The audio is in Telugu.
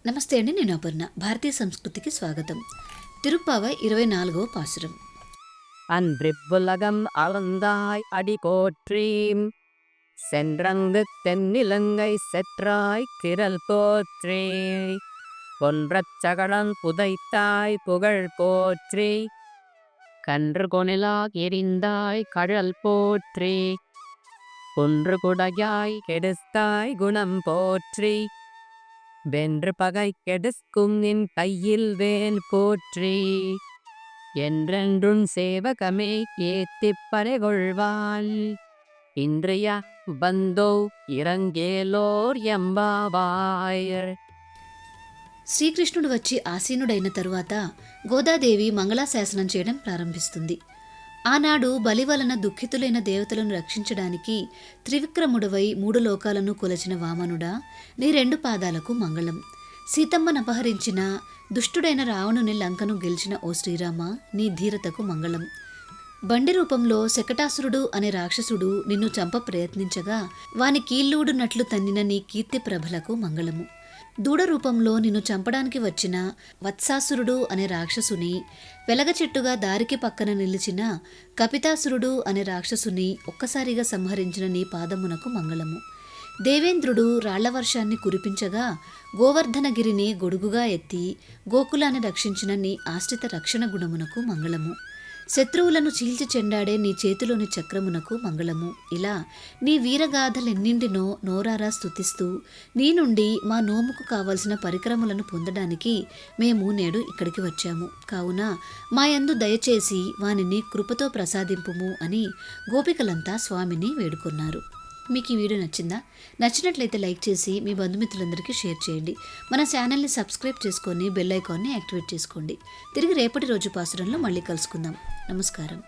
నమస్తే అండి, నేను అపర్ణ. భారతీయ సంస్కృతికి స్వాగతం. తిరుప్పావై 24వ పాసురం. அன்றிப்புலகம் அளந்தாய் அடிபோற்றீம் சென்றங்கு தென்னிலங்கை செற்றாய் திரள் போற்றே பொன்றச் சகடம் புதைத்தாய் புகழ் போற்றே கன்று கொனிலா எரிந்தாய் கழல் போற்றே குன்று குடையாய் கெடுத்தாய் குணம் போற்றி வென்று பகை கெடுக்கும் நின் கையில் வேல் போற்றி என்றென்றும் சேவகமே ஏத்திப் பறைகொள்வாள் இன்றைய பந்தோ ఇరంగేలోర్ ఎంబావాయర్. శ్రీకృష్ణుడు వచ్చి ఆసీనుడైన తరువాత గోదాదేవి మంగళాశాసనం చేయడం ప్రారంభిస్తుంది. ఆనాడు బలి వలన దుఃఖితులైన దేవతలను రక్షించడానికి త్రివిక్రముడవై 3 లోకాలను కొలచిన వామనుడా, నీ 2 పాదాలకు మంగళం. సీతమ్మనపహరించిన దుష్టుడైన రావణుని లంకను గెలిచిన ఓ శ్రీరామ, నీ ధీరతకు మంగళం. బండి రూపంలో శకటాసురుడు అనే రాక్షసుడు నిన్ను చంప ప్రయత్నించగా వాని కీళ్ళూడునట్లు తన్నిన నీ కీర్తి ప్రభలకు మంగళము. దూడ రూపంలో నిన్ను చంపడానికి వచ్చిన వత్సాసురుడు అనే రాక్షసుని, వెలగ చెట్టుగా దారికి పక్కన నిలిచిన కపితాసురుడు అనే రాక్షసుని ఒక్కసారిగా సంహరించిన నీ పాదమునకు మంగళము. దేవేంద్రుడు రాళ్లవర్షాన్ని కురిపించగా గోవర్ధనగిరిని గొడుగుగా ఎత్తి గోకులాన్ని రక్షించిన నీ ఆశ్రిత రక్షణ గుణమునకు మంగళము. శత్రువులను చీల్చి చెండాడే నీ చేతిలోని చక్రమునకు మంగళము. ఇలా నీ వీరగాథలెన్నింటినో నోరారా స్తుతిస్తూ నీ నుండి మా నోముకు కావలసిన పరికరములను పొందడానికి మేము నేడు ఇక్కడికి వచ్చాము. కావున మా యందు దయచేసి వానిని కృపతో ప్రసాదింపుము అని గోపికలంతా స్వామిని వేడుకొన్నారు. మీకు ఈ వీడియో నచ్చిందా? నచ్చినట్లయితే లైక్ చేసి మీ బంధుమిత్రులందరికీ షేర్ చేయండి. మన ఛానల్ని సబ్స్క్రైబ్ చేసుకొని బెల్ ఐకాన్ని యాక్టివేట్ చేసుకోండి. తిరిగి రేపటి రోజు పాసురంలో మళ్ళీ కలుసుకుందాం. నమస్కారం.